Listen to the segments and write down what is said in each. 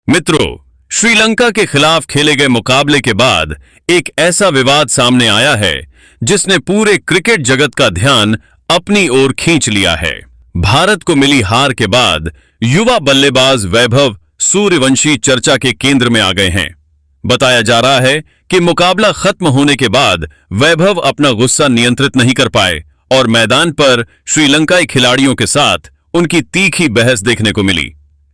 मित्रों, श्रीलंका के खिलाफ खेले गए मुकाबले के बाद एक ऐसा विवाद सामने आया है जिसने पूरे क्रिकेट जगत का ध्यान अपनी ओर खींच लिया है। भारत को मिली हार के बाद युवा बल्लेबाज वैभव सूर्यवंशी चर्चा के केंद्र में आ गए हैं। बताया जा रहा है कि मुकाबला खत्म होने के बाद वैभव अपना गुस्सा नियंत्रित नहीं कर पाए और मैदान पर श्रीलंकाई खिलाड़ियों के साथ उनकी तीखी बहस देखने को मिली।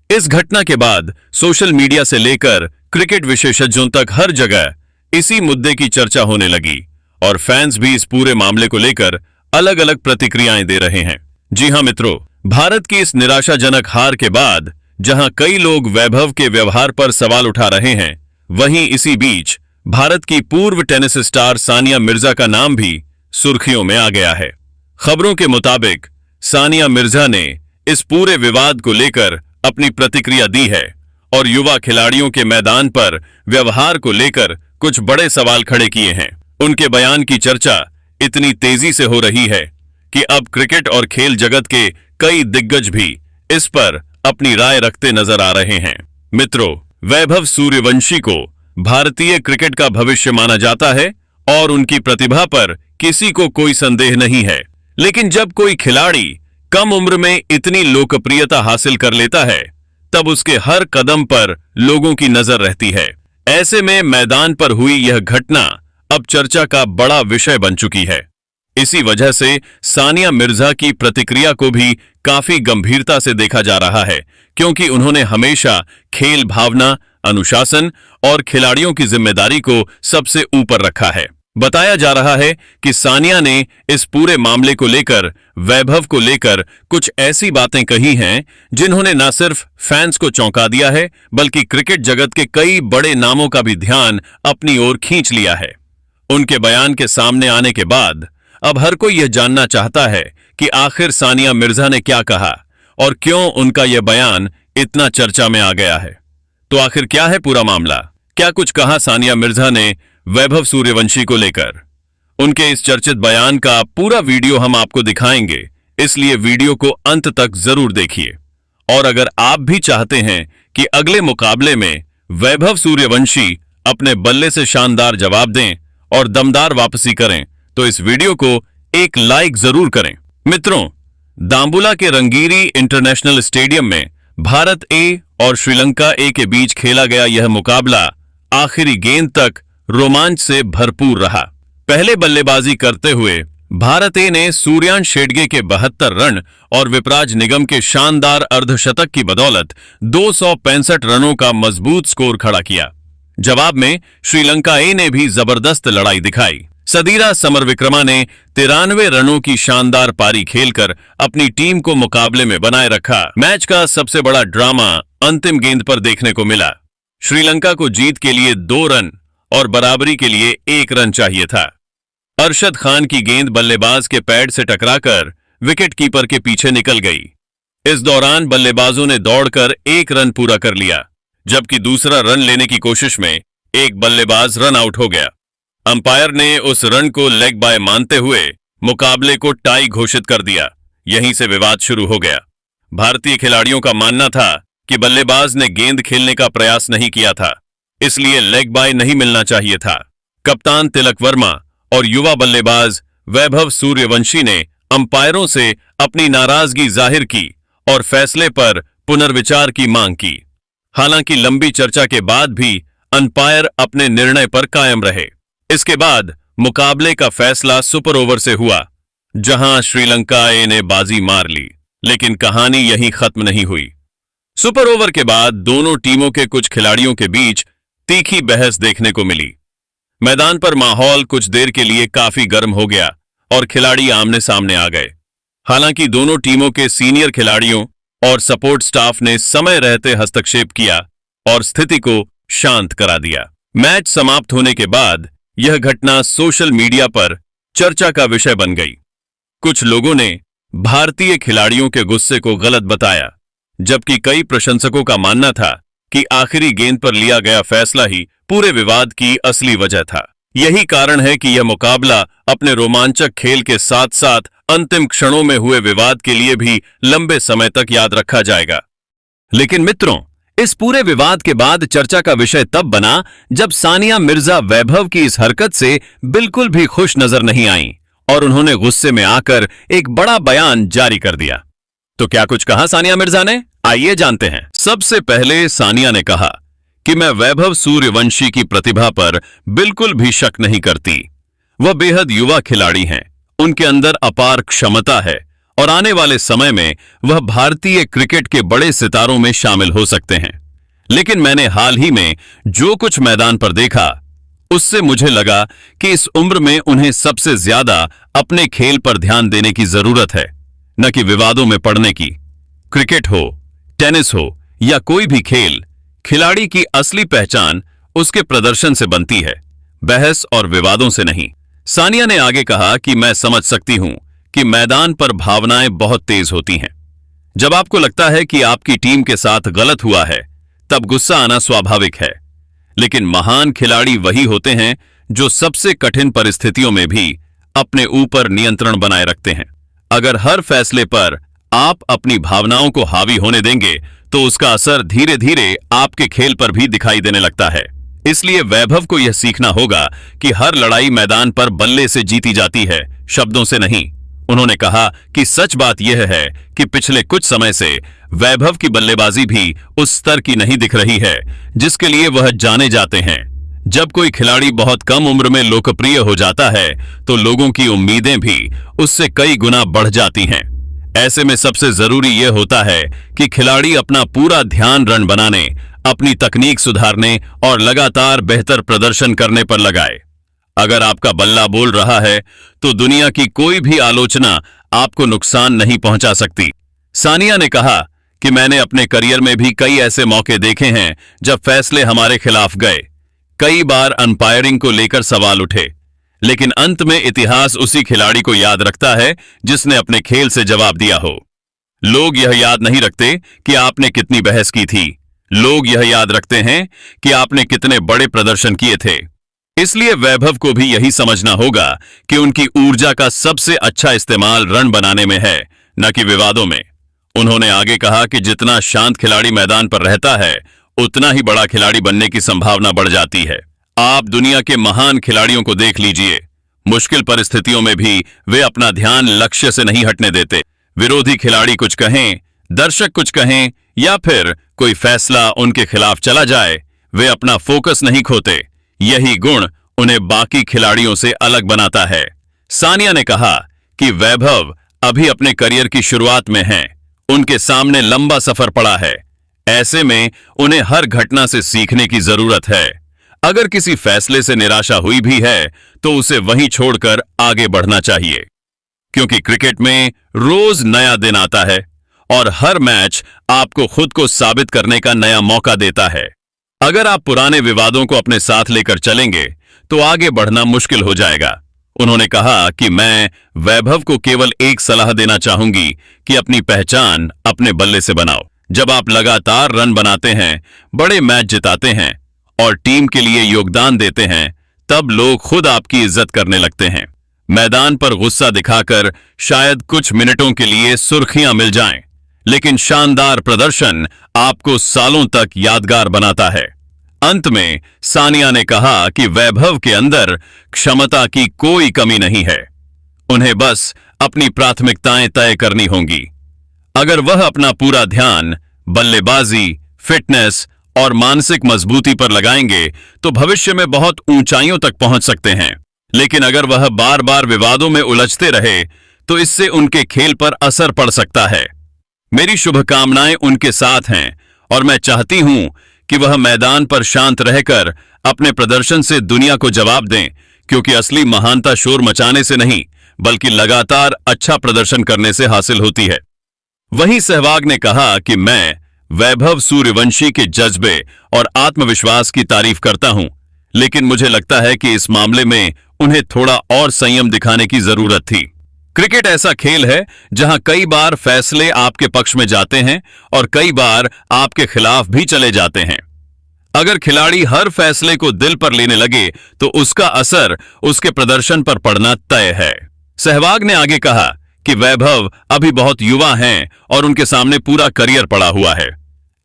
इस घटना के बाद सोशल मीडिया से लेकर क्रिकेट विशेषज्ञों तक हर जगह इसी मुद्दे की चर्चा होने लगी और फैंस भी इस पूरे मामले को लेकर अलग अलग प्रतिक्रियाएं दे रहे हैं। जी हां मित्रों, भारत की इस निराशाजनक हार के बाद जहां कई लोग वैभव के व्यवहार पर सवाल उठा रहे हैं, वहीं इसी बीच भारत की पूर्व टेनिस स्टार सानिया मिर्जा का नाम भी सुर्खियों में आ गया है। खबरों के मुताबिक सानिया मिर्जा ने इस पूरे विवाद को लेकर अपनी प्रतिक्रिया दी है और युवा खिलाड़ियों के मैदान पर व्यवहार को लेकर कुछ बड़े सवाल खड़े किए हैं। उनके बयान की चर्चा इतनी तेजी से हो रही है कि अब क्रिकेट और खेल जगत के कई दिग्गज भी इस पर अपनी राय रखते नजर आ रहे हैं। मित्रों, वैभव सूर्यवंशी को भारतीय क्रिकेट का भविष्य माना जाता है और उनकी प्रतिभा पर किसी को कोई संदेह नहीं है। लेकिन जब कोई खिलाड़ी कम उम्र में इतनी लोकप्रियता हासिल कर लेता है, तब उसके हर कदम पर लोगों की नजर रहती है। ऐसे में मैदान पर हुई यह घटना अब चर्चा का बड़ा विषय बन चुकी है। इसी वजह से सानिया मिर्जा की प्रतिक्रिया को भी काफी गंभीरता से देखा जा रहा है, क्योंकि उन्होंने हमेशा खेल भावना, अनुशासन और खिलाड़ियों की जिम्मेदारी को सबसे ऊपर रखा है। बताया जा रहा है कि सानिया ने इस पूरे मामले को लेकर वैभव को लेकर कुछ ऐसी बातें कही हैं जिन्होंने न सिर्फ फैंस को चौंका दिया है, बल्कि क्रिकेट जगत के कई बड़े नामों का भी ध्यान अपनी ओर खींच लिया है। उनके बयान के सामने आने के बाद अब हर कोई यह जानना चाहता है कि आखिर सानिया मिर्जा ने क्या कहा और क्यों उनका यह बयान इतना चर्चा में आ गया है। तो आखिर क्या है पूरा मामला? क्या कुछ कहा सानिया मिर्जा ने वैभव सूर्यवंशी को लेकर? उनके इस चर्चित बयान का पूरा वीडियो हम आपको दिखाएंगे, इसलिए वीडियो को अंत तक जरूर देखिए। और अगर आप भी चाहते हैं कि अगले मुकाबले में वैभव सूर्यवंशी अपने बल्ले से शानदार जवाब दें और दमदार वापसी करें, तो इस वीडियो को एक लाइक जरूर करें। मित्रों, दाम्बुला के रंगीरी इंटरनेशनल स्टेडियम में भारत ए और श्रीलंका ए के बीच खेला गया यह मुकाबला आखिरी गेंद तक रोमांच से भरपूर रहा। पहले बल्लेबाजी करते हुए भारत ए ने सूर्यांश शेडगे के 72 रन और विपराज निगम के शानदार अर्धशतक की बदौलत 265 रनों का मजबूत स्कोर खड़ा किया। जवाब में श्रीलंका ए ने भी जबरदस्त लड़ाई दिखाई। सदीरा समरविक्रमा ने 93 रनों की शानदार पारी खेलकर अपनी टीम को मुकाबले में बनाए रखा। मैच का सबसे बड़ा ड्रामा अंतिम गेंद पर देखने को मिला। श्रीलंका को जीत के लिए 2 रन और बराबरी के लिए 1 रन चाहिए था। अरशद खान की गेंद बल्लेबाज के पैड से टकराकर विकेट कीपर के पीछे निकल गई। इस दौरान बल्लेबाजों ने दौड़कर 1 रन पूरा कर लिया, जबकि दूसरा रन लेने की कोशिश में एक बल्लेबाज रन आउट हो गया। अंपायर ने उस रन को लेग बाय मानते हुए मुकाबले को टाई घोषित कर दिया। यहीं से विवाद शुरू हो गया। भारतीय खिलाड़ियों का मानना था कि बल्लेबाज ने गेंद खेलने का प्रयास नहीं किया था, इसलिए लेग बाय नहीं मिलना चाहिए था। कप्तान तिलक वर्मा और युवा बल्लेबाज वैभव सूर्यवंशी ने अंपायरों से अपनी नाराजगी जाहिर की और फैसले पर पुनर्विचार की मांग की। हालांकि लंबी चर्चा के बाद भी अंपायर अपने निर्णय पर कायम रहे। इसके बाद मुकाबले का फैसला सुपर ओवर से हुआ, जहां श्रीलंका ए ने बाजी मार ली। लेकिन कहानी यहीं खत्म नहीं हुई। सुपर ओवर के बाद दोनों टीमों के कुछ खिलाड़ियों के बीच तीखी बहस देखने को मिली। मैदान पर माहौल कुछ देर के लिए काफी गर्म हो गया और खिलाड़ी आमने सामने आ गए। हालांकि दोनों टीमों के सीनियर खिलाड़ियों और सपोर्ट स्टाफ ने समय रहते हस्तक्षेप किया और स्थिति को शांत करा दिया। मैच समाप्त होने के बाद यह घटना सोशल मीडिया पर चर्चा का विषय बन गई। कुछ लोगों ने भारतीय खिलाड़ियों के गुस्से को गलत बताया, जबकि कई प्रशंसकों का मानना था कि आखिरी गेंद पर लिया गया फैसला ही पूरे विवाद की असली वजह था। यही कारण है कि यह मुकाबला अपने रोमांचक खेल के साथ साथ अंतिम क्षणों में हुए विवाद के लिए भी लंबे समय तक याद रखा जाएगा। लेकिन मित्रों, इस पूरे विवाद के बाद चर्चा का विषय तब बना जब सानिया मिर्जा वैभव की इस हरकत से बिल्कुल भी खुश नजर नहीं आईं और उन्होंने गुस्से में आकर एक बड़ा बयान जारी कर दिया। तो क्या कुछ कहा सानिया मिर्जा ने, आइए जानते हैं। सबसे पहले सानिया ने कहा कि मैं वैभव सूर्यवंशी की प्रतिभा पर बिल्कुल भी शक नहीं करती। वह बेहद युवा खिलाड़ी हैं, उनके अंदर अपार क्षमता है और आने वाले समय में वह भारतीय क्रिकेट के बड़े सितारों में शामिल हो सकते हैं। लेकिन मैंने हाल ही में जो कुछ मैदान पर देखा उससे मुझे लगा कि इस उम्र में उन्हें सबसे ज्यादा अपने खेल पर ध्यान देने की जरूरत है, न कि विवादों में पड़ने की। क्रिकेट हो, टेनिस हो या कोई भी खेल, खिलाड़ी की असली पहचान उसके प्रदर्शन से बनती है, बहस और विवादों से नहीं। सानिया ने आगे कहा कि मैं समझ सकती हूं कि मैदान पर भावनाएं बहुत तेज होती हैं। जब आपको लगता है कि आपकी टीम के साथ गलत हुआ है तब गुस्सा आना स्वाभाविक है, लेकिन महान खिलाड़ी वही होते हैं जो सबसे कठिन परिस्थितियों में भी अपने ऊपर नियंत्रण बनाए रखते हैं। अगर हर फैसले पर आप अपनी भावनाओं को हावी होने देंगे तो उसका असर धीरे धीरे आपके खेल पर भी दिखाई देने लगता है। इसलिए वैभव को यह सीखना होगा कि हर लड़ाई मैदान पर बल्ले से जीती जाती है, शब्दों से नहीं। उन्होंने कहा कि सच बात यह है कि पिछले कुछ समय से वैभव की बल्लेबाजी भी उस स्तर की नहीं दिख रही है जिसके लिए वह जाने जाते हैं। जब कोई खिलाड़ी बहुत कम उम्र में लोकप्रिय हो जाता है तो लोगों की उम्मीदें भी उससे कई गुना बढ़ जाती हैं। ऐसे में सबसे जरूरी यह होता है कि खिलाड़ी अपना पूरा ध्यान रन बनाने, अपनी तकनीक सुधारने और लगातार बेहतर प्रदर्शन करने पर लगाए। अगर आपका बल्ला बोल रहा है तो दुनिया की कोई भी आलोचना आपको नुकसान नहीं पहुंचा सकती। सानिया ने कहा कि मैंने अपने करियर में भी कई ऐसे मौके देखे हैं जब फैसले हमारे खिलाफ गए। कई बार अंपायरिंग को लेकर सवाल उठे, लेकिन अंत में इतिहास उसी खिलाड़ी को याद रखता है जिसने अपने खेल से जवाब दिया हो। लोग यह याद नहीं रखते कि आपने कितनी बहस की थी, लोग यह याद रखते हैं कि आपने कितने बड़े प्रदर्शन किए थे। इसलिए वैभव को भी यही समझना होगा कि उनकी ऊर्जा का सबसे अच्छा इस्तेमाल रन बनाने में है, न कि विवादों में। उन्होंने आगे कहा कि जितना शांत खिलाड़ी मैदान पर रहता है उतना ही बड़ा खिलाड़ी बनने की संभावना बढ़ जाती है। आप दुनिया के महान खिलाड़ियों को देख लीजिए, मुश्किल परिस्थितियों में भी वे अपना ध्यान लक्ष्य से नहीं हटने देते। विरोधी खिलाड़ी कुछ कहें, दर्शक कुछ कहें या फिर कोई फैसला उनके खिलाफ चला जाए, वे अपना फोकस नहीं खोते। यही गुण उन्हें बाकी खिलाड़ियों से अलग बनाता है। सानिया ने कहा कि वैभव अभी अपने करियर की शुरुआत में हैं, उनके सामने लंबा सफर पड़ा है। ऐसे में उन्हें हर घटना से सीखने की जरूरत है। अगर किसी फैसले से निराशा हुई भी है तो उसे वहीं छोड़कर आगे बढ़ना चाहिए, क्योंकि क्रिकेट में रोज नया दिन आता है और हर मैच आपको खुद को साबित करने का नया मौका देता है। अगर आप पुराने विवादों को अपने साथ लेकर चलेंगे तो आगे बढ़ना मुश्किल हो जाएगा। उन्होंने कहा कि मैं वैभव को केवल एक सलाह देना चाहूंगी कि अपनी पहचान अपने बल्ले से बनाओ। जब आप लगातार रन बनाते हैं, बड़े मैच जिताते हैं और टीम के लिए योगदान देते हैं, तब लोग खुद आपकी इज्जत करने लगते हैं। मैदान पर गुस्सा दिखाकर शायद कुछ मिनटों के लिए सुर्खियां मिल जाएं, लेकिन शानदार प्रदर्शन आपको सालों तक यादगार बनाता है। अंत में सानिया ने कहा कि वैभव के अंदर क्षमता की कोई कमी नहीं है, उन्हें बस अपनी प्राथमिकताएं तय करनी होंगी। अगर वह अपना पूरा ध्यान बल्लेबाजी, फिटनेस और मानसिक मजबूती पर लगाएंगे तो भविष्य में बहुत ऊंचाइयों तक पहुंच सकते हैं। लेकिन अगर वह बार बार विवादों में उलझते रहे तो इससे उनके खेल पर असर पड़ सकता है। मेरी शुभकामनाएं उनके साथ हैं और मैं चाहती हूं कि वह मैदान पर शांत रहकर अपने प्रदर्शन से दुनिया को जवाब दें, क्योंकि असली महानता शोर मचाने से नहीं बल्कि लगातार अच्छा प्रदर्शन करने से हासिल होती है। वहीं सहवाग ने कहा कि मैं वैभव सूर्यवंशी के जज्बे और आत्मविश्वास की तारीफ करता हूं, लेकिन मुझे लगता है कि इस मामले में उन्हें थोड़ा और संयम दिखाने की जरूरत थी। क्रिकेट ऐसा खेल है जहां कई बार फैसले आपके पक्ष में जाते हैं और कई बार आपके खिलाफ भी चले जाते हैं। अगर खिलाड़ी हर फैसले को दिल पर लेने लगे तो उसका असर उसके प्रदर्शन पर पड़ना तय है। सहवाग ने आगे कहा कि वैभव अभी बहुत युवा हैं और उनके सामने पूरा करियर पड़ा हुआ है।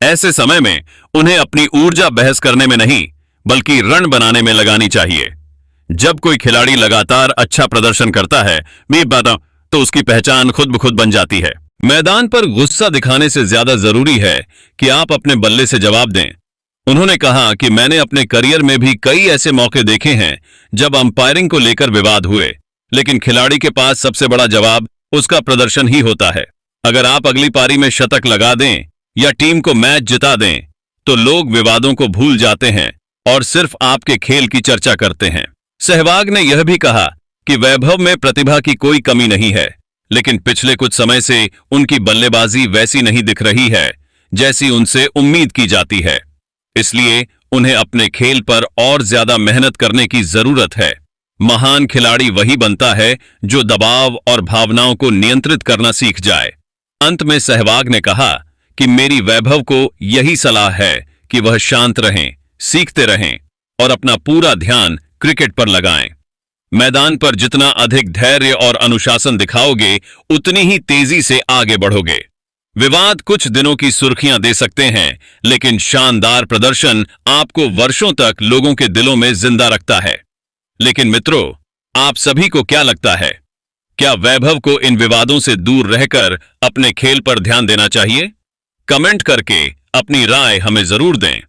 ऐसे समय में उन्हें अपनी ऊर्जा बहस करने में नहीं बल्कि रण बनाने में लगानी चाहिए। जब कोई खिलाड़ी लगातार अच्छा प्रदर्शन करता है तो उसकी पहचान खुद ब खुद बन जाती है। मैदान पर गुस्सा दिखाने से ज्यादा जरूरी है कि आप अपने बल्ले से जवाब दें। उन्होंने कहा कि मैंने अपने करियर में भी कई ऐसे मौके देखे हैं जब अंपायरिंग को लेकर विवाद हुए, लेकिन खिलाड़ी के पास सबसे बड़ा जवाब उसका प्रदर्शन ही होता है। अगर आप अगली पारी में शतक लगा दें या टीम को मैच जिता दें तो लोग विवादों को भूल जाते हैं और सिर्फ आपके खेल की चर्चा करते हैं। सहवाग ने यह भी कहा कि वैभव में प्रतिभा की कोई कमी नहीं है, लेकिन पिछले कुछ समय से उनकी बल्लेबाजी वैसी नहीं दिख रही है जैसी उनसे उम्मीद की जाती है। इसलिए उन्हें अपने खेल पर और ज्यादा मेहनत करने की जरूरत है। महान खिलाड़ी वही बनता है जो दबाव और भावनाओं को नियंत्रित करना सीख जाए। अंत में सहवाग ने कहा कि मेरी वैभव को यही सलाह है कि वह शांत रहें, सीखते रहें और अपना पूरा ध्यान क्रिकेट पर लगाएं। मैदान पर जितना अधिक धैर्य और अनुशासन दिखाओगे उतनी ही तेजी से आगे बढ़ोगे। विवाद कुछ दिनों की सुर्खियां दे सकते हैं, लेकिन शानदार प्रदर्शन आपको वर्षों तक लोगों के दिलों में जिंदा रखता है। लेकिन मित्रों, आप सभी को क्या लगता है? क्या वैभव को इन विवादों से दूर रहकर अपने खेल पर ध्यान देना चाहिए? कमेंट करके अपनी राय हमें जरूर दें।